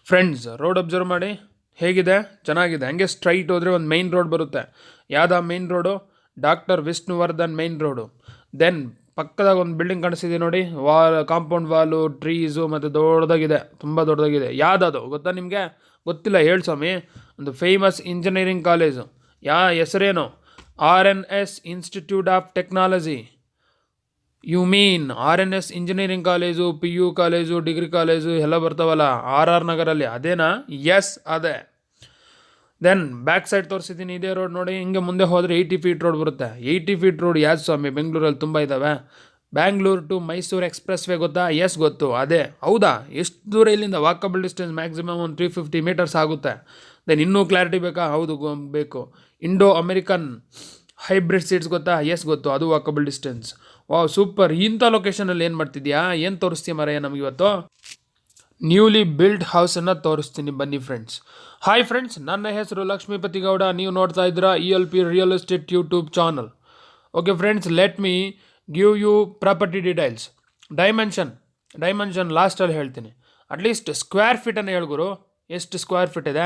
Friends, road observe ಮಾಡಿ ಹೇಗಿದೆ, ಚೆನ್ನಾಗಿದೆ. ಹಂಗೆ ಸ್ಟ್ರೈಟ್ ಹೋದರೆ ಒಂದು ಮೈನ್ ರೋಡ್ ಬರುತ್ತೆ. ಯಾವ್ದು main road? Doctor Vishnuvardhan main road. Then ಪಕ್ಕದಾಗ ಒಂದು ಬಿಲ್ಡಿಂಗ್ ಕಾಣಿಸ್ತಿದೆ ನೋಡಿ, ಕಾಂಪೌಂಡ್ ವಾಲು, ಟ್ರೀಸು ಮತ್ತು ದೊಡ್ಡದಾಗಿದೆ, ತುಂಬ ದೊಡ್ಡದಾಗಿದೆ. ಯಾವುದದು ಗೊತ್ತಾ ನಿಮಗೆ? ಗೊತ್ತಿಲ್ಲ, ಹೇಳಿ ಸ್ವಾಮಿ. ಒಂದು ಫೇಮಸ್ ಇಂಜಿನಿಯರಿಂಗ್ ಕಾಲೇಜು. ಹೆಸರೇನು? RNS institute of technology. You mean RNS engineering college, PU college, degree college ಎಲ್ಲ ಬರ್ತಾವಲ್ಲ RR ನಗರಲ್ಲಿ, ಅದೇನಾ? ಎಸ್, ಅದೇ. ದೆನ್ ಬ್ಯಾಕ್ ಸೈಡ್ ತೋರಿಸಿದ್ದೀನಿ, ಇದೇ ರೋಡ್ ನೋಡಿ. ಹಿಂಗೆ ಮುಂದೆ ಹೋದರೆ 80 ಫೀಟ್ ರೋಡ್ ಬರುತ್ತೆ. 80 ಫೀಟ್ ರೋಡ್ ಯಾವ್ದು ಸ್ವಾಮಿ? ಬೆಂಗಳೂರಲ್ಲಿ ತುಂಬ ಇದ್ದಾವೆ. Bangalore to Mysuru expressway ಗೊತ್ತಾ? ಎಸ್, ಗೊತ್ತು, ಅದೇ. ಹೌದಾ? ಎಷ್ಟು ದೂರ ಇಲ್ಲಿಂದ? ವಾಕಬಲ್ ಡಿಸ್ಟೆನ್ಸ್ ಮ್ಯಾಕ್ಸಿಮಮ್ ಒಂದು 350 ಮೀಟರ್ಸ್ ಆಗುತ್ತೆ. ದೆನ್ ಇನ್ನೂ ಕ್ಲಾರಿಟಿ ಬೇಕಾ? ಹೌದು, ಬೇಕು. ಇಂಡೋ ಅಮೆರಿಕನ್ ಹೈಬ್ರಿಡ್ ಸೀಟ್ಸ್ ಗೊತ್ತಾ? ಎಸ್, ಗೊತ್ತು, ಅದು ವಾಕಬಲ್ ಡಿಸ್ಟೆನ್ಸ್. Wow, super. ಇಂಥ ಲೊಕೇಶನಲ್ಲಿ ಏನು ಮಾಡ್ತಿದ್ಯಾ? ಏನು ತೋರಿಸ್ತೀಯ ಮರೆಯ ನಮಗಿವತ್ತು? ನ್ಯೂಲಿ ಬಿಲ್ಡ್ ಹೌಸನ್ನು ತೋರಿಸ್ತೀನಿ, ಬನ್ನಿ ಫ್ರೆಂಡ್ಸ್. ಹಾಯ್ ಫ್ರೆಂಡ್ಸ್, ನನ್ನ ಹೆಸರು ಲಕ್ಷ್ಮೀಪತಿ ಗೌಡ. ನೀವು ನೋಡ್ತಾ ಇದ್ದೀರಾ ELP real estate YouTube channel. Okay friends, let me give you property details. Dimension ಲಾಸ್ಟಲ್ಲಿ ಹೇಳ್ತೀನಿ. ಅಟ್ಲೀಸ್ಟ್ ಸ್ಕ್ವೇರ್ ಫೀಟನ್ನು ಹೇಳ್ಗುರು. ಎಷ್ಟು ಸ್ಕ್ವೇರ್ ಫೀಟ್ ಇದೆ?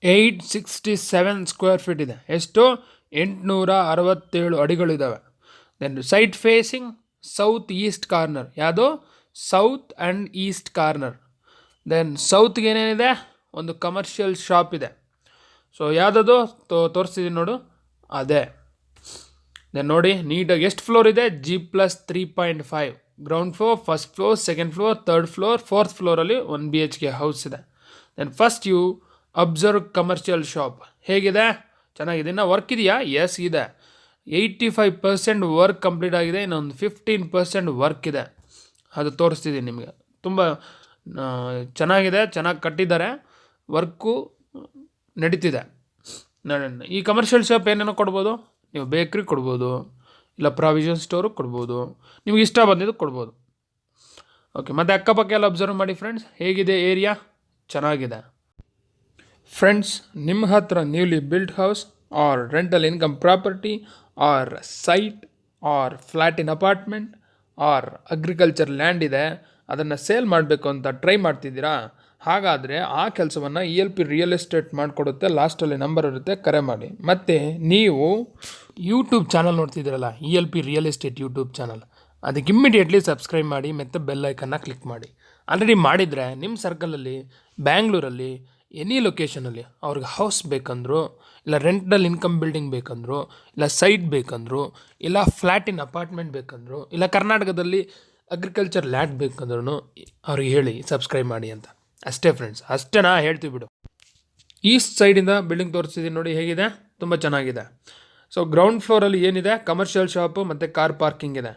867 ಸ್ಕ್ವೇರ್ ಫೀಟ್ ಇದೆ. ಎಷ್ಟು? 867 ಅಡಿಗಳಿದ್ದಾವೆ. Then site facing south east corner. ಯಾವುದು? South and east corner. Then ಸೌತ್ಗೆ ಏನೇನಿದೆ? ಒಂದು ಕಮರ್ಷಿಯಲ್ ಶಾಪ್ ಇದೆ. ಸೊ ಯಾವುದದು ತೋರಿಸ್ತಿದ್ದೀನಿ ನೋಡು, ಅದೇ. ದೆನ್ ನೋಡಿ ನೀಟಾಗಿ ಎಷ್ಟು ಫ್ಲೋರ್ ಇದೆ? G+3.5. Ground floor, first floor, second floor, third floor, fourth ಫ್ಲೋರಲ್ಲಿ 1 BHK ಹೌಸ್ ಇದೆ. Then first you observe commercial shop. ಹೇಗಿದೆ? ಚೆನ್ನಾಗಿದೆ. ಇನ್ನು ವರ್ಕ್ ಇದೆಯಾ? ಎಸ್, ಇದೆ. 85% ವರ್ಕ್ ಕಂಪ್ಲೀಟ್ ಆಗಿದೆ. ಇನ್ನೊಂದು 15% ವರ್ಕ್ ಇದೆ. ಅದು ತೋರಿಸ್ತಿದ್ದೀನಿ ನಿಮಗೆ. ತುಂಬ ಚೆನ್ನಾಗಿದೆ, ಚೆನ್ನಾಗಿ ಕಟ್ಟಿದ್ದಾರೆ, ವರ್ಕು ನಡೀತಿದೆ. ಈ ಕಮರ್ಷಿಯಲ್ ಶಾಪ್ ಏನೇನೋ ಕೊಡ್ಬೋದು. ನೀವು ಬೇಕ್ರಿ ಕೊಡ್ಬೋದು, ಇಲ್ಲ ಪ್ರಾವಿಷನ್ ಸ್ಟೋರು ಕೊಡ್ಬೋದು, ನಿಮ್ಗೆ ಇಷ್ಟ ಬಂದಿದ್ದು ಕೊಡ್ಬೋದು. ಓಕೆ, ಮತ್ತು ಅಕ್ಕಪಕ್ಕ ಎಲ್ಲ ಅಬ್ಸರ್ವ್ ಮಾಡಿ ಫ್ರೆಂಡ್ಸ್. ಹೇಗಿದೆ ಏರಿಯಾ? ಚೆನ್ನಾಗಿದೆ. ಫ್ರೆಂಡ್ಸ್, ನಿಮ್ಮ ಹತ್ರ newly build house or rental income property or site or flat in apartment or agriculture land ಇದೆ, ಅದನ್ನು ಸೇಲ್ ಮಾಡಬೇಕು ಅಂತ ಟ್ರೈ ಮಾಡ್ತಿದ್ದೀರಾ? ಹಾಗಾದರೆ ಆ ಕೆಲಸವನ್ನು ELP ರಿಯಲ್ ಎಸ್ಟೇಟ್ ಮಾಡಿಕೊಡುತ್ತೆ. ಲಾಸ್ಟಲ್ಲಿ ನಂಬರ್ ಇರುತ್ತೆ, ಕರೆ ಮಾಡಿ. ಮತ್ತು ನೀವು ಯೂಟ್ಯೂಬ್ ಚಾನಲ್ ನೋಡ್ತಿದ್ದೀರಲ್ಲ, ELP real estate YouTube channel, ಅದಕ್ಕೆ ಇಮ್ಮಿಡಿಯೇಟ್ಲಿ ಸಬ್ಸ್ಕ್ರೈಬ್ ಮಾಡಿ ಮತ್ತು ಬೆಲ್ ಐಕನ್ನ ಕ್ಲಿಕ್ ಮಾಡಿ. ಆಲ್ರೆಡಿ ಮಾಡಿದರೆ ನಿಮ್ಮ ಸರ್ಕಲಲ್ಲಿ, ಬ್ಯಾಂಗ್ಳೂರಲ್ಲಿ, ಎನಿ ಲೊಕೇಶನಲ್ಲಿ ಅವ್ರಿಗೆ ಹೌಸ್ ಬೇಕಂದ್ರು, ಇಲ್ಲ ರೆಂಟಲ್ ಇನ್ಕಮ್ ಬಿಲ್ಡಿಂಗ್ ಬೇಕಂದ್ರು, ಇಲ್ಲ ಸೈಟ್ ಬೇಕಂದ್ರು, ಇಲ್ಲ ಫ್ಲ್ಯಾಟ್ ಇನ್ ಅಪಾರ್ಟ್ಮೆಂಟ್ ಬೇಕಂದ್ರು, ಇಲ್ಲ ಕರ್ನಾಟಕದಲ್ಲಿ ಅಗ್ರಿಕಲ್ಚರ್ ಲ್ಯಾಂಡ್ ಬೇಕಂದ್ರೂ ಅವ್ರಿಗೆ ಹೇಳಿ ಸಬ್ಸ್ಕ್ರೈಬ್ ಮಾಡಿ ಅಂತ. ಅಷ್ಟೇ ಫ್ರೆಂಡ್ಸ್, ಅಷ್ಟೇನಾ? ಹೇಳ್ತೀವಿ ಬಿಡು. ಈಸ್ಟ್ ಸೈಡಿಂದ ಬಿಲ್ಡಿಂಗ್ ತೋರಿಸ್ತಿದ್ದೀನಿ ನೋಡಿ, ಹೇಗಿದೆ? ತುಂಬ ಚೆನ್ನಾಗಿದೆ. ಸೊ ಗ್ರೌಂಡ್ ಫ್ಲೋರಲ್ಲಿ ಏನಿದೆ? ಕಮರ್ಷಿಯಲ್ ಶಾಪು ಮತ್ತು ಕಾರ್ ಪಾರ್ಕಿಂಗ್ ಇದೆ.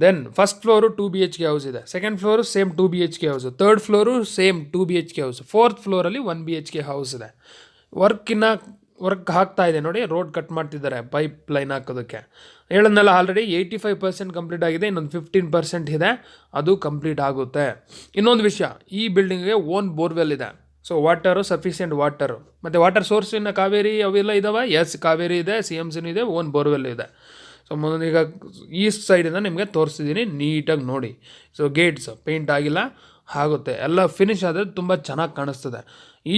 Then first floor 2 BHK house ಇದೆ. Second floor same 2 BHK house. Third floor same 2 BHK house. Fourth ಫ್ಲೋರಲ್ಲಿ 1 BHK ಹೌಸ್ ಇದೆ. ವರ್ಕ್ ಹಾಕ್ತಾ ಇದೆ ನೋಡಿ, ರೋಡ್ ಕಟ್ ಮಾಡ್ತಿದ್ದಾರೆ ಪೈಪ್ ಲೈನ್ ಹಾಕೋದಕ್ಕೆ. ಹೇಳೋದನ್ನೆಲ್ಲ ಆಲ್ರೆಡಿ 85% ಕಂಪ್ಲೀಟ್ ಆಗಿದೆ. ಇನ್ನೊಂದು 15% ಇದೆ, ಅದು ಕಂಪ್ಲೀಟ್ ಆಗುತ್ತೆ. ಇನ್ನೊಂದು ವಿಷಯ, ಈ ಬಿಲ್ಡಿಂಗ್ಗೆ ಓನ್ ಬೋರ್ವೆಲ್ ಇದೆ. ಸೊ ವಾಟರು, ಸಫಿಷಿಯೆಂಟ್ ವಾಟರು, ಮತ್ತು ವಾಟರ್ ಸೋರ್ಸಿನ ಕಾವೇರಿ ಅವೆಲ್ಲ ಇದ್ದಾವೆ. ಎಸ್, ಕಾವೇರಿ ಇದೆ, CMCನೂ ಇದೆ, ಓನ್ ಬೋರ್ವೆಲ್ ಇದೆ. ಸೊ ಈಗ ಈಸ್ಟ್ ಸೈಡಿಂದ ನಿಮಗೆ ತೋರಿಸ್ತಿದ್ದೀನಿ, ನೀಟಾಗಿ ನೋಡಿ. ಸೊ ಗೇಟ್ಸ್ ಪೇಂಟ್ ಆಗಿಲ್ಲ, ಆಗುತ್ತೆ. ಎಲ್ಲ ಫಿನಿಶ್ ಆದರೆ ತುಂಬ ಚೆನ್ನಾಗಿ ಕಾಣಿಸ್ತದೆ.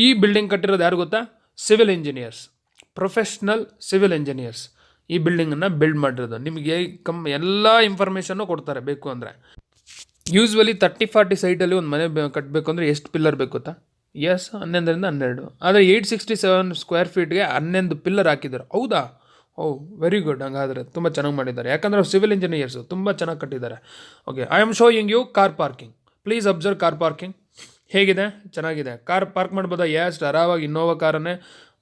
ಈ ಬಿಲ್ಡಿಂಗ್ ಕಟ್ಟಿರೋದು ಯಾರು ಗೊತ್ತಾ? Civil engineers, professional civil engineers ಈ ಬಿಲ್ಡಿಂಗನ್ನು ಬಿಲ್ಡ್ ಮಾಡಿರೋದು. ನಿಮಗೆ ಎಲ್ಲ ಇನ್ಫಾರ್ಮೇಷನ್ನು ಕೊಡ್ತಾರೆ ಬೇಕು ಅಂದರೆ. ಯೂಸ್ವಲಿ 30-40 ಸೈಟಲ್ಲಿ ಒಂದು ಮನೆ ಕಟ್ಟಬೇಕು ಅಂದರೆ ಎಷ್ಟು ಪಿಲ್ಲರ್ ಬೇಕು ಗೊತ್ತಾ? ಎಸ್, 11ರಿಂದ 12. ಆದರೆ 867 ಸ್ಕ್ವೇರ್ ಫೀಟ್ಗೆ 11 ಪಿಲ್ಲರ್ ಹಾಕಿದ್ದಾರೆ. ಹೌದಾ? Very good. ಹಂಗಾದರೆ ತುಂಬ ಚೆನ್ನಾಗಿ ಮಾಡಿದ್ದಾರೆ, ಯಾಕಂದರೆ ಸಿವಿಲ್ ಇಂಜಿನಿಯರ್ಸು ತುಂಬ ಚೆನ್ನಾಗಿ ಕಟ್ಟಿದ್ದಾರೆ. Okay, I am showing you car parking. Please observe car parking. ಹೇಗಿದೆ? ಚೆನ್ನಾಗಿದೆ. ಕಾರ್ ಪಾರ್ಕ್ ಮಾಡ್ಬೋದಾ? ಎಷ್ಟು ಆರಾಮಾಗಿ ಇನ್ನೋವಾ ಕಾರನ್ನೇ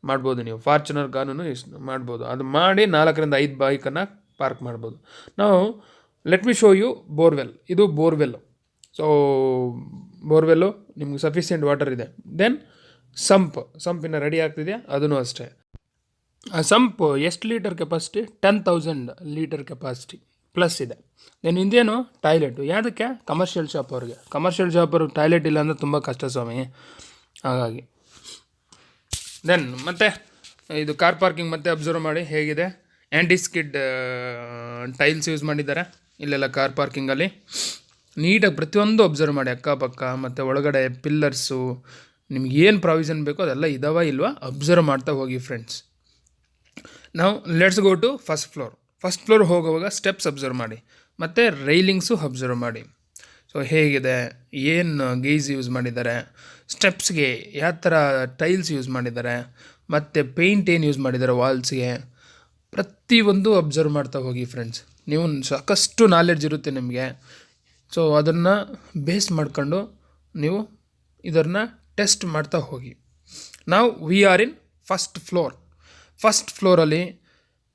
ಮಾಡ್ಬೋದು ನೀವು, ಫಾರ್ಚುನರ್ ಕಾರನ್ನು ಮಾಡ್ಬೋದು. ಅದು ಮಾಡಿ 4ರಿಂದ 5 ಬೈಕನ್ನು ಪಾರ್ಕ್ ಮಾಡ್ಬೋದು. ನಾವು let me show you borewell. ಇದು ಬೋರ್ವೆಲ್ಲು. ಸೊ ಬೋರ್ವೆಲ್ಲು ನಿಮ್ಗೆ ಸಫಿಷಿಯೆಂಟ್ ವಾಟರ್ ಇದೆ. ದೆನ್ ಸಂಪಿನ ರೆಡಿ ಆಗ್ತಿದೆಯಾ? ಅದೂ ಅಷ್ಟೇ. ಆ ಸಂಪು ಎಷ್ಟು litre capacity? 10,000 litre capacity plus ಇದೆ. ದೆನ್ ಇಂದೇನು? ಟಾಯ್ಲೆಟು. ಯಾವುದಕ್ಕೆ? ಕಮರ್ಷಿಯಲ್ ಶಾಪ್ ಅವ್ರಿಗೆ. ಕಮರ್ಷಿಯಲ್ ಶಾಪ್ ಅವ್ರಿಗೆ ಟಾಯ್ಲೆಟ್ ಇಲ್ಲ ಅಂದರೆ ತುಂಬ ಕಷ್ಟ ಸ್ವಾಮಿ, ಹಾಗಾಗಿ. ದೆನ್ ಮತ್ತೆ ಇದು ಕಾರ್ ಪಾರ್ಕಿಂಗ್ ಮತ್ತೆ ಅಬ್ಸರ್ವ್ ಮಾಡಿ ಹೇಗಿದೆ. ಆ್ಯಂಟಿ ಸ್ಕಿಡ್ ಟೈಲ್ಸ್ ಯೂಸ್ ಮಾಡಿದ್ದಾರೆ ಇಲ್ಲೆಲ್ಲ ಕಾರ್ ಪಾರ್ಕಿಂಗಲ್ಲಿ. ನೀಟಾಗಿ ಪ್ರತಿಯೊಂದು ಅಬ್ಸರ್ವ್ ಮಾಡಿ, ಅಕ್ಕಪಕ್ಕ ಮತ್ತು ಒಳಗಡೆ ಪಿಲ್ಲರ್ಸು, ನಿಮ್ಗೆ ಏನು ಪ್ರಾವಿಷನ್ ಬೇಕೋ ಅದೆಲ್ಲ ಇದಾವ ಇಲ್ವಾ ಅಬ್ಸರ್ವ್ ಮಾಡ್ತಾ ಹೋಗಿ ಫ್ರೆಂಡ್ಸ್. ನಾವು let's go to first floor. First floor ಹೋಗುವಾಗ ಸ್ಟೆಪ್ಸ್ ಅಬ್ಸರ್ವ್ ಮಾಡಿ ಮತ್ತು ರೈಲಿಂಗ್ಸು ಅಬ್ಸರ್ವ್ ಮಾಡಿ. ಸೊ ಹೇಗಿದೆ, ಏನು ಗೇಜ್ ಯೂಸ್ ಮಾಡಿದ್ದಾರೆ, ಸ್ಟೆಪ್ಸ್ಗೆ ಯಾವ ಥರ ಟೈಲ್ಸ್ ಯೂಸ್ ಮಾಡಿದ್ದಾರೆ, ಮತ್ತು ಪೇಂಟ್ ಏನು ಯೂಸ್ ಮಾಡಿದ್ದಾರೆ ವಾಲ್ಸ್ಗೆ, ಪ್ರತಿಯೊಂದು ಅಬ್ಸರ್ವ್ ಮಾಡ್ತಾ ಹೋಗಿ ಫ್ರೆಂಡ್ಸ್. ನೀವು ಸಾಕಷ್ಟು ನಾಲೆಡ್ಜ್ ಇರುತ್ತೆ ನಿಮಗೆ. ಸೊ ಅದನ್ನು ಬೇಸ್ ಮಾಡ್ಕೊಂಡು ನೀವು ಇದನ್ನು ಟೆಸ್ಟ್ ಮಾಡ್ತಾ ಹೋಗಿ. ನಾವು we are in first floor. First ಫ್ಲೋರಲ್ಲಿ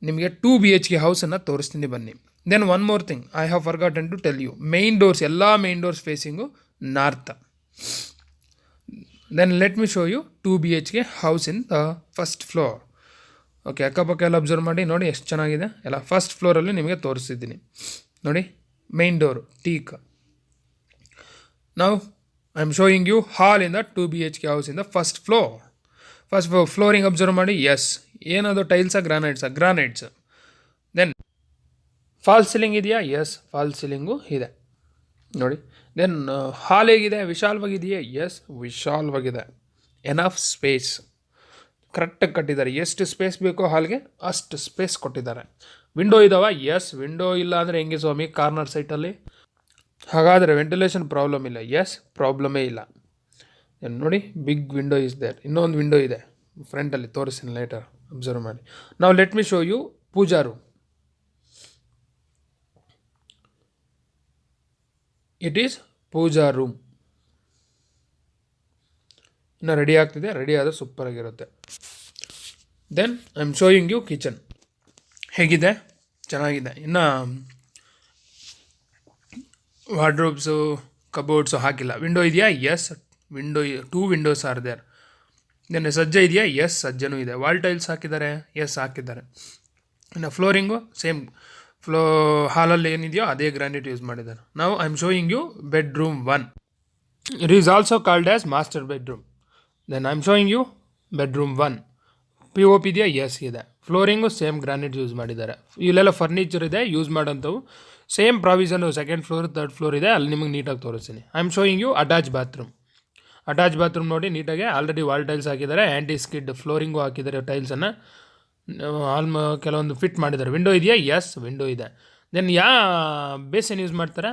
ನಿಮಗೆ 2 BHK ಹೌಸನ್ನು ತೋರಿಸ್ತೀನಿ ಬನ್ನಿ. Then one more thing I have forgotten to tell you, main doors ಎಲ್ಲ main doors facing north. Then let me show you 2 BHK house in the first floor. Okay, ಅಕ್ಕಪಕ್ಕ ಎಲ್ಲ observe ಮಾಡಿ ನೋಡಿ ಎಷ್ಟು ಚೆನ್ನಾಗಿದೆ ಎಲ್ಲ. ಫಸ್ಟ್ ಫ್ಲೋರಲ್ಲಿ ನಿಮಗೆ ತೋರಿಸಿದ್ದೀನಿ ನೋಡಿ, ಮೇನ್ ಡೋರು ಟೀಕ್. ನಾವು I am showing you hall in the 2 BHK house in the first floor. First flooring observe ಮಾಡಿ. ಎಸ್, ಏನದು ಟೈಲ್ಸಾ ಗ್ರಾನೈಟ್ಸ್. ದೆನ್ ಫಾಲ್ ಸೀಲಿಂಗ್ ಇದೆಯಾ? ಎಸ್, ಫಾಲ್ ಸೀಲಿಂಗು ಇದೆ ನೋಡಿ. ದೆನ್ ಹಾಲ್ ಹೇಗಿದೆ? ವಿಶಾಲವಾಗಿದೆಯೇ? ಎಸ್, ವಿಶಾಲವಾಗಿದೆ. ಎನಫ್ ಸ್ಪೇಸ್, ಕರೆಕ್ಟಾಗಿ ಕಟ್ಟಿದ್ದಾರೆ. ಎಷ್ಟು ಸ್ಪೇಸ್ ಬೇಕೋ ಹಾಲ್ಗೆ ಅಷ್ಟು ಸ್ಪೇಸ್ ಕೊಟ್ಟಿದ್ದಾರೆ. ವಿಂಡೋ ಇದ್ದಾವ? ಎಸ್, ವಿಂಡೋ ಇಲ್ಲ ಅಂದರೆ ಹೆಂಗೆ ಸ್ವಾಮಿ ಕಾರ್ನರ್ ಸೈಟಲ್ಲಿ? ಹಾಗಾದರೆ ವೆಂಟಿಲೇಷನ್ ಪ್ರಾಬ್ಲಮ್ ಇಲ್ಲ? ಎಸ್, ಪ್ರಾಬ್ಲಮೇ ಇಲ್ಲ. ನೋಡಿ, ಬಿಗ್ ವಿಂಡೋ ಇಸ್ ದೇರ್. ಇನ್ನೊಂದು ವಿಂಡೋ ಇದೆ ಫ್ರಂಟಲ್ಲಿ, ತೋರಿಸ್ತೀನಿ ಲೇಟರ್, ಅಬ್ಸರ್ವ್ ಮಾಡಿ. ನಾವು let me show you puja room. It is puja room. ಇನ್ನು ರೆಡಿ ಆಗ್ತಿದೆ, ರೆಡಿ ಆದರೆ ಸೂಪರಾಗಿರುತ್ತೆ. Then I am showing you kitchen. ಹೇಗಿದೆ? ಚೆನ್ನಾಗಿದೆ. ಇನ್ನು ವಾರ್ಡ್ರೋಬ್ಸು ಕಬೋರ್ಡ್ಸು ಹಾಕಿಲ್ಲ. ವಿಂಡೋ ಇದೆಯಾ? Yes, window 2 windows are there. Then ಸಜ್ಜೆ ಇದೆಯಾ? ಎಸ್, ಸಜ್ಜನೂ ಇದೆ. ವಾಲ್ ಟೈಲ್ಸ್ ಹಾಕಿದ್ದಾರೆ? ಎಸ್, ಹಾಕಿದ್ದಾರೆ. ಇನ್ನು ಫ್ಲೋರಿಂಗು ಸೇಮ್ ಹಾಲಲ್ಲಿ ಏನಿದೆಯೋ ಅದೇ ಗ್ರಾನೈಟ್ ಯೂಸ್ ಮಾಡಿದ್ದಾರೆ. ನಾವು I am showing you bedroom 1. It is also called as master bedroom. Then I am showing you bedroom 1. POP ಇದೆಯಾ? ಎಸ್ ಇದೆ. ಫ್ಲೋರಿಂಗು ಸೇಮ್ ಗ್ರಾನೈಟ್ ಯೂಸ್ ಮಾಡಿದ್ದಾರೆ. ಇಲ್ಲೆಲ್ಲ ಫರ್ನಿಚರ್ ಇದೆ ಯೂಸ್ ಮಾಡೋಂಥವು. Same provision second floor, third floor ಇದೆ, ಅಲ್ಲಿ ನಿಮಗೆ ನೀಟಾಗಿ ತೋರಿಸ್ತೀನಿ. I am showing you attach bathroom. Attach bathroom ನೋಡಿ ನೀಟಾಗಿ ಆಲ್ರೆಡಿ ವಾಲ್ ಟೈಲ್ಸ್ ಹಾಕಿದ್ದಾರೆ, ಆ್ಯಂಟಿ ಸ್ಕಿಡ್ ಫ್ಲೋರಿಂಗು ಹಾಕಿದ್ದಾರೆ ಟೈಲ್ಸನ್ನು. ಕೆಲವೊಂದು ಫಿಟ್ ಮಾಡಿದ್ದಾರೆ. ವಿಂಡೋ ಇದೆಯಾ? ಎಸ್, ವಿಂಡೋ ಇದೆ. ದೆನ್ ಬೇಸನ್ ಯೂಸ್ ಮಾಡ್ತಾರೆ?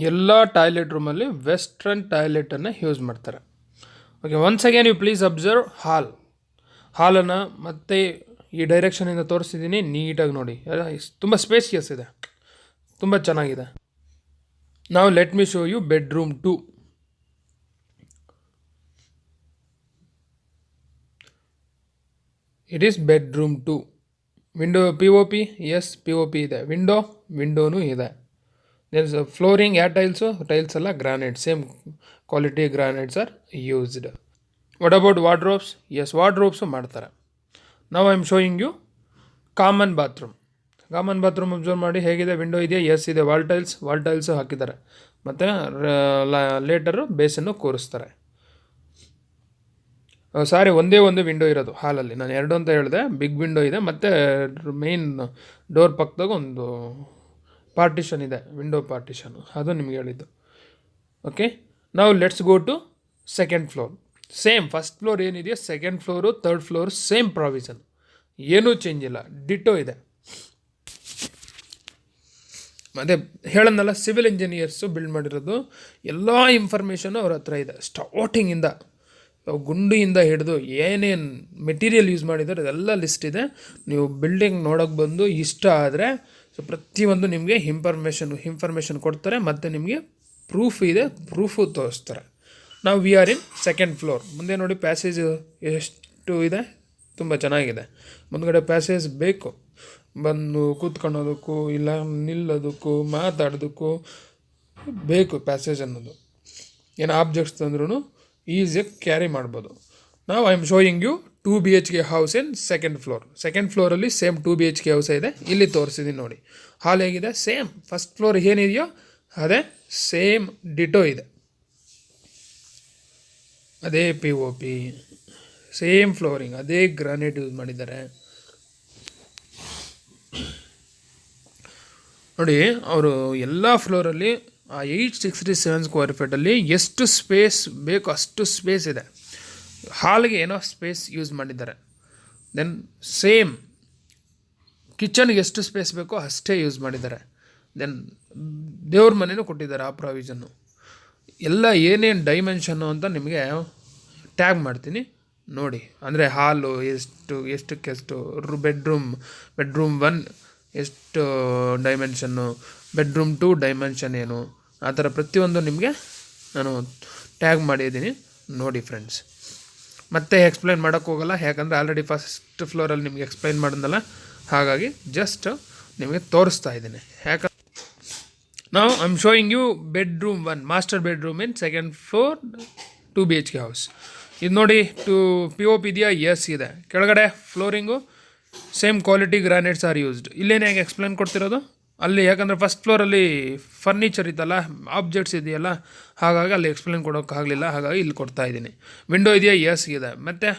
ಎಲ್ಲ ಟಾಯ್ಲೆಟ್ ರೂಮಲ್ಲಿ ವೆಸ್ಟ್ರನ್ ಟಾಯ್ಲೆಟನ್ನು ಯೂಸ್ ಮಾಡ್ತಾರೆ. Okay, once again you please observe ಹಾಲನ್ನು ಮತ್ತೆ ಈ ಡೈರೆಕ್ಷನಿಂದ ತೋರಿಸ್ತಿದ್ದೀನಿ, ನೀಟಾಗಿ ನೋಡಿ. ತುಂಬ ಸ್ಪೇಸಿಯಸ್ ಇದೆ, ತುಂಬ ಚೆನ್ನಾಗಿದೆ. ನಾವು let me show you bedroom 2. It is bedroom 2. Window POP? Yes, POP ಇದೆ. ವಿಂಡೋನೂ ಇದೆ. ದೇರ್ ಫ್ಲೋರಿಂಗ್ ಯಾವ ಟೈಲ್ಸ್ ಎಲ್ಲ granite, same quality granites are used. What about wardrobes? Yes, wardrobes ಮಾಡ್ತಾರೆ. ನಾವು I am showing you common bathroom. Observe ಮಾಡಿ ಹೇಗಿದೆ? Window ಇದೆಯಾ? ಎಸ್ ಇದೆ. ವಾಲ್ ಟೈಲ್ಸು ಹಾಕಿದ್ದಾರೆ, ಮತ್ತು ಲೇಟರು ಬೇಸನ್ನು ಕೂರಿಸ್ತಾರೆ. ಸಾರಿ, ಒಂದೇ ಒಂದು ವಿಂಡೋ ಇರೋದು ಹಾಲಲ್ಲಿ. ನಾನು 2 ಅಂತ ಹೇಳಿದೆ. ಬಿಗ್ ವಿಂಡೋ ಇದೆ, ಮತ್ತು ಮೇನ್ ಡೋರ್ ಪಕ್ಕದಾಗ ಒಂದು ಪಾರ್ಟಿಷನ್ ಇದೆ, ವಿಂಡೋ ಪಾರ್ಟಿಷನು, ಅದು ನಿಮ್ಗೆ ಹೇಳಿದ್ದು. ಓಕೆ, ನಾವು let's go to second floor. Same first floor ಏನಿದೆಯೋ second floor, third floor same provision, ಏನೂ ಚೇಂಜ್ ಇಲ್ಲ, ಡಿಟೋ ಇದೆ. ಅದೇ ಹೇಳೋದಲ್ಲ, ಸಿವಿಲ್ ಇಂಜಿನಿಯರ್ಸು ಬಿಲ್ಡ್ ಮಾಡಿರೋದು. ಎಲ್ಲ ಇನ್ಫಾರ್ಮೇಷನು ಅವ್ರ ಹತ್ರ ಇದೆ. ಸ್ಟಾರ್ಟಿಂಗಿಂದ ಗುಂಡಿಯಿಂದ ಹಿಡಿದು ಏನೇನು ಮೆಟೀರಿಯಲ್ ಯೂಸ್ ಮಾಡಿದ್ದಾರೆ ಅದೆಲ್ಲ ಲಿಸ್ಟ್ ಇದೆ. ನೀವು ಬಿಲ್ಡಿಂಗ್ ನೋಡೋಕ್ಕೆ ಬಂದು ಇಷ್ಟ ಆದರೆ ಸೊ ಪ್ರತಿಯೊಂದು ನಿಮಗೆ ಇನ್ಫಾರ್ಮೇಷನ್ ಕೊಡ್ತಾರೆ, ಮತ್ತು ನಿಮಗೆ ಪ್ರೂಫು ತೋರಿಸ್ತಾರೆ. ನಾವು we are in second floor. ಮುಂದೆ ನೋಡಿ ಪ್ಯಾಸೇಜ್ ಎಷ್ಟು ಇದೆ, ತುಂಬ ಚೆನ್ನಾಗಿದೆ. ಮುಂದ್ಗಡೆ ಪ್ಯಾಸೇಜ್ ಬೇಕು, ಬಂದು ಕೂತ್ಕೊಳ್ಳೋದಕ್ಕೂ ಇಲ್ಲ ನಿಲ್ಲೋದಕ್ಕೂ ಮಾತಾಡೋದಕ್ಕೂ ಬೇಕು ಪ್ಯಾಸೇಜ್ ಅನ್ನೋದು. ಏನು ಆಬ್ಜೆಕ್ಟ್ಸ್ ತಂದ್ರೂ ಈಸಿಯಾಗಿ ಕ್ಯಾರಿ ಮಾಡ್ಬೋದು. ನಾವು I am showing you 2 BHK house in second ಫ್ಲೋರಲ್ಲಿ ಸೇಮ್ 2 BHK ಹೌಸ್ ಇದೆ. ಇಲ್ಲಿ ತೋರಿಸಿದ್ದೀನಿ ನೋಡಿ. ಹಾಲ್ ಹೇಗಿದೆ? ಸೇಮ್ ಫಸ್ಟ್ ಫ್ಲೋರ್ ಏನಿದೆಯೋ ಅದೇ ಸೇಮ್ ಡಿಟೋ ಇದೆ. ಅದೇ POP, ಸೇಮ್ ಫ್ಲೋರಿಂಗ್, ಅದೇ ಗ್ರಾನೈಟ್ ಯೂಸ್ ಮಾಡಿದ್ದಾರೆ ನೋಡಿ. ಅವರು ಎಲ್ಲ ಫ್ಲೋರಲ್ಲಿ ಆ 867 ಸ್ಕ್ವೇರ್ ಫೀಟಲ್ಲಿ ಎಷ್ಟು ಸ್ಪೇಸ್ ಬೇಕೋ ಅಷ್ಟು ಸ್ಪೇಸ್ ಇದೆ. ಹಾಲ್ಗೆ ಏನೋ ಸ್ಪೇಸ್ ಯೂಸ್ ಮಾಡಿದ್ದಾರೆ. ದೆನ್ ಸೇಮ್ ಕಿಚನ್ಗೆ ಎಷ್ಟು ಸ್ಪೇಸ್ ಬೇಕೋ ಅಷ್ಟೇ ಯೂಸ್ ಮಾಡಿದ್ದಾರೆ. ದೆನ್ ದೇವ್ರ ಮನೆಯೂ ಕೊಟ್ಟಿದ್ದಾರೆ ಆ ಪ್ರಾವಿಷನ್ನು. ಎಲ್ಲ ಏನೇನು ಡೈಮೆನ್ಷನ್ನು ಅಂತ ನಿಮಗೆ ಟ್ಯಾಗ್ ಮಾಡ್ತೀನಿ ನೋಡಿ. ಅಂದರೆ ಹಾಲು ಎಷ್ಟಕ್ಕೆಷ್ಟು, ಬೆಡ್ರೂಮ್ 1 ಎಷ್ಟು ಡೈಮೆನ್ಷನ್ನು, ಬೆಡ್ರೂಮ್ 2 ಡೈಮೆನ್ಷನ್ ಏನು, ಆ ಥರ ಪ್ರತಿಯೊಂದು ನಿಮಗೆ ನಾನು ಟ್ಯಾಗ್ ಮಾಡಿದ್ದೀನಿ ನೋಡಿ ಫ್ರೆಂಡ್ಸ್. ಮತ್ತೆ ಎಕ್ಸ್ಪ್ಲೈನ್ ಮಾಡೋಕ್ಕೆ ಹೋಗಲ್ಲ, ಯಾಕಂದರೆ ಆಲ್ರೆಡಿ ಫಸ್ಟ್ ಫ್ಲೋರಲ್ಲಿ ನಿಮಗೆ ಎಕ್ಸ್ಪ್ಲೈನ್ ಮಾಡಿದ್ನಲ್ಲ, ಹಾಗಾಗಿ ಜಸ್ಟ್ ನಿಮಗೆ ತೋರಿಸ್ತಾ ಇದ್ದೀನಿ. ಯಾಕಂದ್ರೆ ನಾವು I am showing you bedroom 1 master bedroom in 2nd floor 2 BHK house. ಇದು ನೋಡಿ, POP ಇದೆಯಾ? ಎಸ್ ಇದೆ. ಕೆಳಗಡೆ flooring same quality granites are used. ಇಲ್ಲೇನು ಹೇಗೆ ಎಕ್ಸ್ಪ್ಲೈನ್ ಕೊಡ್ತಿರೋದು ಅಲ್ಲಿ, ಯಾಕಂದರೆ ಫಸ್ಟ್ ಫ್ಲೋರಲ್ಲಿ ಫರ್ನಿಚರ್ ಇತ್ತಲ್ಲ, ಆಬ್ಜೆಕ್ಟ್ಸ್ ಇದೆಯಲ್ಲ, ಹಾಗಾಗಿ ಅಲ್ಲಿ ಎಕ್ಸ್ಪ್ಲೈನ್ ಕೊಡೋಕ್ಕಾಗಲಿಲ್ಲ, ಹಾಗಾಗಿ ಇಲ್ಲಿ ಕೊಡ್ತಾ ಇದ್ದೀನಿ. ವಿಂಡೋ ಇದೆಯಾ? ಎಸ್ ಇದೆ. ಮತ್ತು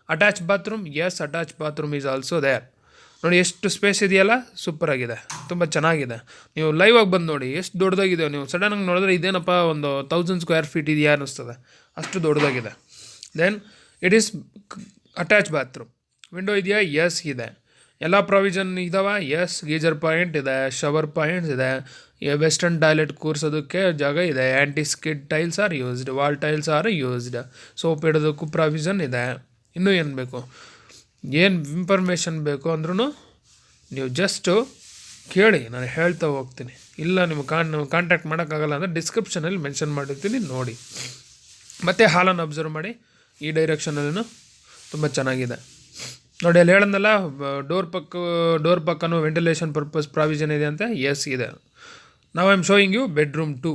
attach bathroom? Yes, attach bathroom is also there. ನೋಡಿ ಎಷ್ಟು ಸ್ಪೇಸ್ ಇದೆಯಲ್ಲ, ಸೂಪರಾಗಿದೆ, ತುಂಬ ಚೆನ್ನಾಗಿದೆ. ನೀವು ಲೈವ್ ಆಗಿ ಬಂದು ನೋಡಿ ಎಷ್ಟು ದೊಡ್ಡದಾಗಿದೆ. ನೀವು ಸಡನ್ನಾಗಿ ನೋಡಿದ್ರೆ ಇದೇನಪ್ಪ ಒಂದು 1000 ಸ್ಕ್ವೇರ್ ಫೀಟ್ ಇದೆಯಾ ಅನ್ನಿಸ್ತದೆ, ಅಷ್ಟು ದೊಡ್ಡದಾಗಿದೆ. Then it is attach bathroom. Window ಇದೆಯಾ? ಎಸ್ ಇದೆ. ಎಲ್ಲ ಪ್ರಾವಿಷನ್ ಇದಾವೆ? ಎಸ್. ಗೀಜರ್ ಪಾಯಿಂಟ್ ಇದೆ, ಶವರ್ ಪಾಯಿಂಟ್ಸ್ ಇದೆ, ವೆಸ್ಟರ್ನ್ ಟಾಯ್ಲೆಟ್ ಕೂರಿಸೋದಕ್ಕೆ ಜಾಗ ಇದೆ, anti skid tiles are used, wall tiles are used, soap ಇಡೋದಕ್ಕೂ ಪ್ರಾವಿಷನ್ ಇದೆ. ಇನ್ನೂ ಏನು ಬೇಕು, ಏನು ಇನ್ಫಾರ್ಮೇಷನ್ ಬೇಕು ಅಂದ್ರೂ ನೀವು ಜಸ್ಟು ಕೇಳಿ, ನಾನು ಹೇಳ್ತಾ ಹೋಗ್ತೀನಿ. ಇಲ್ಲ ನಿಮಗೆ ಕಾಂಟ್ಯಾಕ್ಟ್ ಮಾಡೋಕ್ಕಾಗಲ್ಲ ಅಂದರೆ ಡಿಸ್ಕ್ರಿಪ್ಷನಲ್ಲಿ ಮೆನ್ಷನ್ ಮಾಡಿರ್ತೀನಿ ನೋಡಿ. ಮತ್ತು ಹಾಲನ್ನು ಅಬ್ಸರ್ವ್ ಮಾಡಿ, ಈ ಡೈರೆಕ್ಷನಲ್ಲೂ ತುಂಬ ಚೆನ್ನಾಗಿದೆ ನೋಡಿ. ಅಲ್ಲಿ ಹೇಳೋದಲ್ಲ, ಡೋರ್ ಪಕ್ಕನೂ ವೆಂಟಿಲೇಷನ್ ಪರ್ಪಸ್ ಪ್ರಾವಿಷನ್ ಇದೆ ಅಂತ. ಎಸ್ ಇದೆ. ನಾವು I am showing you bedroom 2.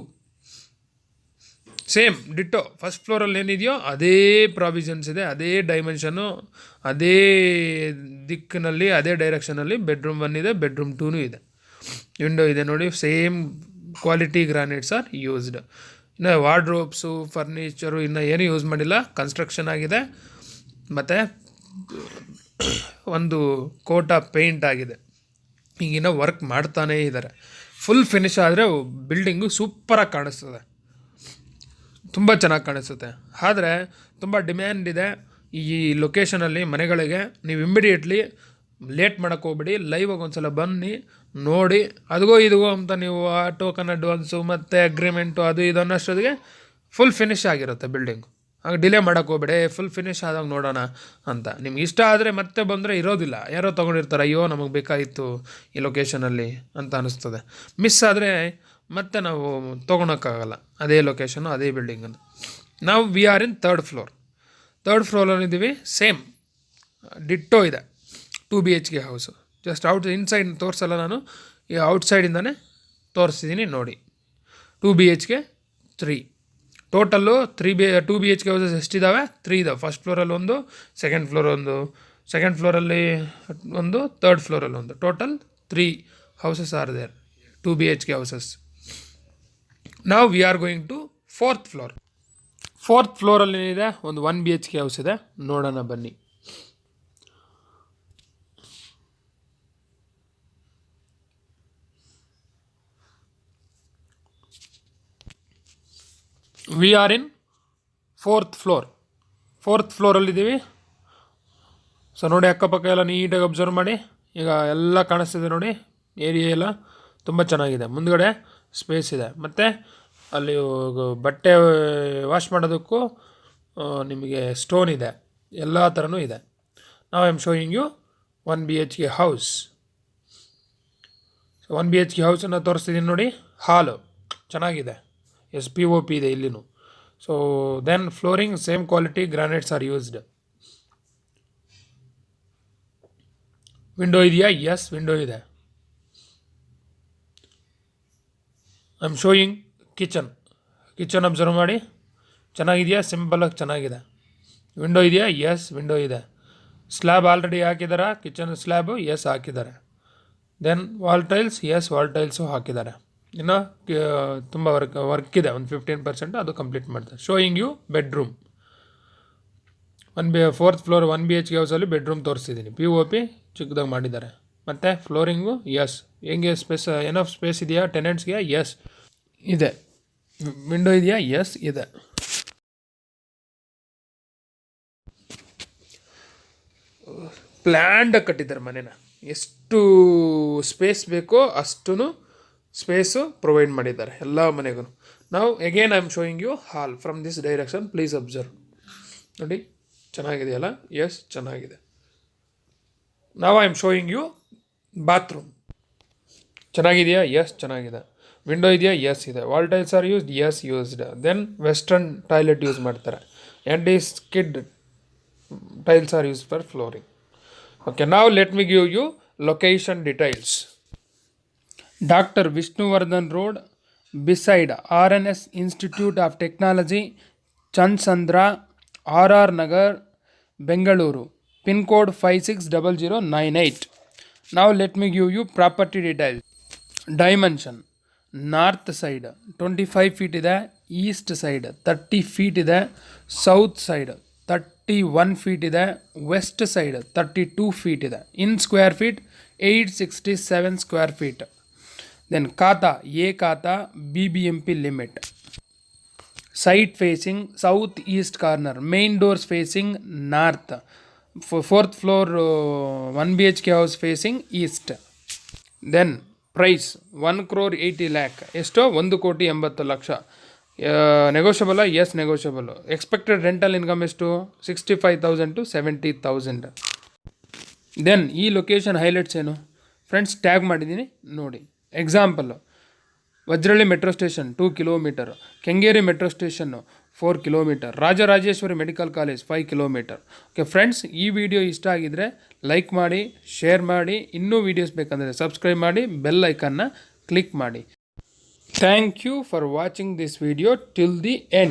Same ditto first ಫ್ಲೋರಲ್ಲಿ ಏನಿದೆಯೋ ಅದೇ ಪ್ರಾವಿಷನ್ಸ್ ಇದೆ, ಅದೇ ಡೈಮೆನ್ಷನ್ನು, ಅದೇ ದಿಕ್ಕಿನಲ್ಲಿ, ಅದೇ ಡೈರೆಕ್ಷನಲ್ಲಿ ಬೆಡ್ರೂಮ್ 1 ಇದೆ, ಬೆಡ್ರೂಮ್ 2 ಇದೆ. ವಿಂಡೋ ಇದೆ ನೋಡಿ, same quality granites are used. ಇನ್ನು ವಾರ್ಡ್ರೋಬ್ಸು, ಫರ್ನಿಚರು ಇನ್ನೂ ಏನೂ ಯೂಸ್ ಮಾಡಿಲ್ಲ, ಕನ್ಸ್ಟ್ರಕ್ಷನ್ ಆಗಿದೆ. ಮತ್ತು ಒಂದು ಕೋಟ ಪೇಂಟ್ ಆಗಿದೆ, ಈಗಿನ ವರ್ಕ್ ಮಾಡ್ತಾನೇ ಇದ್ದಾರೆ. ಫುಲ್ ಫಿನಿಶ್ ಆದರೆ ಬಿಲ್ಡಿಂಗು ಸೂಪರಾಗಿ ಕಾಣಿಸ್ತದೆ, ತುಂಬ ಚೆನ್ನಾಗಿ ಕಾಣಿಸುತ್ತೆ. ಆದರೆ ತುಂಬ ಡಿಮ್ಯಾಂಡ್ ಇದೆ ಈ ಲೊಕೇಶನಲ್ಲಿ ಮನೆಗಳಿಗೆ. ನೀವು ಇಮ್ಮಿಡಿಯೇಟ್ಲಿ ಲೇಟ್ ಮಾಡೋಕ್ಕೆ ಹೋಗ್ಬೇಡಿ, ಲೈವಾಗಿ ಒಂದು ಸಲ ಬನ್ನಿ ನೋಡಿ. ಅದಿಗೋ ಇದಿಗೋ ಅಂತ ನೀವು ಆ ಟೋಕನ್ ಅಡ್ವಾನ್ಸು ಮತ್ತು ಅಗ್ರಿಮೆಂಟು ಅದು ಇದು ಅನ್ನೋಷ್ಟೊತ್ತಿಗೆ ಫುಲ್ ಫಿನಿಶ್ ಆಗಿರುತ್ತೆ ಬಿಲ್ಡಿಂಗು. ಹಾಗೆ ಡಿಲೇ ಮಾಡೋಕ್ಕೆ ಹೋಗ್ಬೇಡಿ, ಫುಲ್ ಫಿನಿಶ್ ಆದಾಗ ನೋಡೋಣ ಅಂತ. ನಿಮ್ಗೆ ಇಷ್ಟ ಆದರೆ ಮತ್ತೆ ಬಂದರೆ ಇರೋದಿಲ್ಲ, ಯಾರೋ ತೊಗೊಂಡಿರ್ತಾರೆ, ಅಯ್ಯೋ ನಮಗೆ ಬೇಕಾಗಿತ್ತು ಈ ಲೊಕೇಶನಲ್ಲಿ ಅಂತ ಅನ್ನಿಸ್ತದೆ. ಮಿಸ್ ಆದರೆ ಮತ್ತೆ ನಾವು ತೊಗೊಳಕ್ಕಾಗಲ್ಲ ಅದೇ ಲೊಕೇಶನ್ನು, ಅದೇ ಬಿಲ್ಡಿಂಗನ್ನು. ನಾವು we are in 3rd floor. 3rd ಫ್ಲೋರಲ್ಲಿದ್ದೀವಿ. ಸೇಮ್ ಡಿಟ್ಟೋ ಇದೆ 2 BHK ಹೌಸು. ಜಸ್ಟ್ ಇನ್ಸೈಡ್ ತೋರಿಸಲ್ಲ ನಾನು, ಈ ಔಟ್ಸೈಡಿಂದನೇ ತೋರಿಸ್ತಿದ್ದೀನಿ ನೋಡಿ. 2 BHK 3 ಟೋಟಲ್ಲು 2 BHK ಹೌಸಸ್ ಎಷ್ಟಿದ್ದಾವೆ? 3 ಇದಾವೆ. ಫಸ್ಟ್ ಫ್ಲೋರಲ್ಲಿ ಒಂದು, ಸೆಕೆಂಡ್ ಫ್ಲೋರಲ್ಲಿ ಒಂದು, 3rd ಫ್ಲೋರಲ್ಲಿ ಒಂದು. Total 3 houses are there, 2 BHK houses. ನಾವು we are going to 4th floor. 4th ಫ್ಲೋರಲ್ಲಿ ಏನಿದೆ, ಒಂದು 1 BHK ಹೌಸ್ ಇದೆ, ನೋಡೋಣ ಬನ್ನಿ. We are in 4th floor. 4th ಫ್ಲೋರಲ್ಲಿದ್ದೀವಿ. ಸೊ ನೋಡಿ, ಅಕ್ಕಪಕ್ಕ ಎಲ್ಲ ನೀಟಾಗಿ ಅಬ್ಸರ್ವ್ ಮಾಡಿ. ಈಗ ಎಲ್ಲ ಕಾಣಿಸ್ತಿದೆ ನೋಡಿ, ಏರಿಯಾ ಎಲ್ಲ ತುಂಬ ಚೆನ್ನಾಗಿದೆ. ಮುಂದ್ಗಡೆ ಸ್ಪೇಸ್ ಇದೆ, ಮತ್ತು ಅಲ್ಲಿ ಬಟ್ಟೆ ವಾಶ್ ಮಾಡೋದಕ್ಕೂ ನಿಮಗೆ ಸ್ಟೋನ್ ಇದೆ, ಎಲ್ಲ ಥರನೂ ಇದೆ. ನಾವು I am showing you 1 BHK house. So 1 BHK ಹೌಸನ್ನು ತೋರಿಸ್ತಿದ್ದೀನಿ ನೋಡಿ. ಹಾಲು ಚೆನ್ನಾಗಿದೆ, ಎಸ್ POP ಇದೆ ಇಲ್ಲಿನೂ. So then flooring same quality granites are used. Window ಇದೆಯಾ? ಎಸ್, ವಿಂಡೋ ಇದೆ. I am showing kitchen observe ಮಾಡಿ. ಚೆನ್ನಾಗಿದೆಯಾ? ಸಿಂಪಲಾಗಿ ಚೆನ್ನಾಗಿದೆ. ವಿಂಡೋ ಇದೆಯಾ? ಎಸ್, ವಿಂಡೋ ಇದೆ. ಸ್ಲ್ಯಾಬ್ ಆಲ್ರೆಡಿ ಹಾಕಿದ್ದಾರೆ, ಕಿಚನ್ ಸ್ಲ್ಯಾಬು ಎಸ್ ಹಾಕಿದ್ದಾರೆ. Then wall tiles, yes wall tiles ಹಾಕಿದ್ದಾರೆ. ಇನ್ನು ತುಂಬ ವರ್ಕ್ ಇದೆ, ಒಂದು 15%, ಅದು ಕಂಪ್ಲೀಟ್ ಮಾಡ್ತಾರೆ. Showing you bedroom. 4th floor 1 BHK ಹೌಸಲ್ಲಿ ಬೆಡ್ರೂಮ್ ತೋರಿಸ್ತಿದ್ದೀನಿ. POP ಚಿಕ್ಕದಾಗಿ ಮಾಡಿದ್ದಾರೆ. ಮತ್ತು ಫ್ಲೋರಿಂಗು ಎಸ್. ಹೆಂಗೆ ಸ್ಪೇಸ್, ಏನೋ ಸ್ಪೇಸ್ ಇದೆಯಾ ಟೆನೆಂಟ್ಸ್ಗೆ? ಎಸ್ ಇದೆ. ವಿಂಡೋ ಇದೆಯಾ? ಎಸ್ ಇದೆ. ಪ್ಲ್ಯಾಂಡಾಗಿ ಕಟ್ಟಿದ್ದಾರೆ ಮನೇನ. ಎಷ್ಟು ಸ್ಪೇಸ್ ಬೇಕೋ ಅಷ್ಟು ಸ್ಪೇಸು ಪ್ರೊವೈಡ್ ಮಾಡಿದ್ದಾರೆ ಎಲ್ಲ ಮನೆಗೂ. ನಾವು again I am showing you hall from this direction. Please observe. ನೋಡಿ ಚೆನ್ನಾಗಿದೆಯಲ್ಲ? ಎಸ್ ಚೆನ್ನಾಗಿದೆ. ನಾವು I am showing you bathroom. ಚೆನ್ನಾಗಿದೆಯಾ? ಎಸ್ ಚೆನ್ನಾಗಿದೆ. ವಿಂಡೋ ಇದೆಯಾ? ಎಸ್ ಇದೆ. Wall tiles are used? Yes used. Then western toilet use ಮಾಡ್ತಾರೆ. ಆ್ಯಂಡ್ ಈ skid tiles are used for flooring. Okay, now let me give you location details. Dr. Vishnuvardhan Road, beside RNS Institute of Technology, Chansandra, RR Nagar, Bengaluru. Pin code 560098. Now let me give you property details. Dimension: north side 25 feet ಇದೆ, east side 30 feet ಇದೆ, south side 31 feet ಇದೆ, west side 32 feet ಇದೆ. In square feet 867 square feet. Then khata A khata BBMP limit. Site facing south east corner. Main doors facing north. Fourth floor 1 BHK house facing east. Then price 1,80,00,000. ಎಷ್ಟೋ? 1,80,00,000. ನೆಗೋಷಿಯಬಲ್ಲ? Yes negotiable. Expected rental income ಎಷ್ಟು? 65,000 to 70,000. ದೆನ್ ಈ location highlights ಏನು friends? Tag ಮಾಡಿದ್ದೀನಿ ನೋಡಿ. Example: Vajarahalli metro station 2 kilometre, Kengeri metro station 4 kilometre, Rajarajeshwari medical college 5 kilometre. Okay friends, ಈ video ಇಷ್ಟ ಆಗಿದರೆ ಲೈಕ್ ಮಾಡಿ, ಶೇರ್ ಮಾಡಿ. ಇನ್ನೂ ವೀಡಿಯೋಸ್ ಬೇಕಂದರೆ ಸಬ್ಸ್ಕ್ರೈಬ್ ಮಾಡಿ, ಬೆಲ್ ಐಕನ್ನ ಕ್ಲಿಕ್ ಮಾಡಿ. Thank you for watching this video till the end.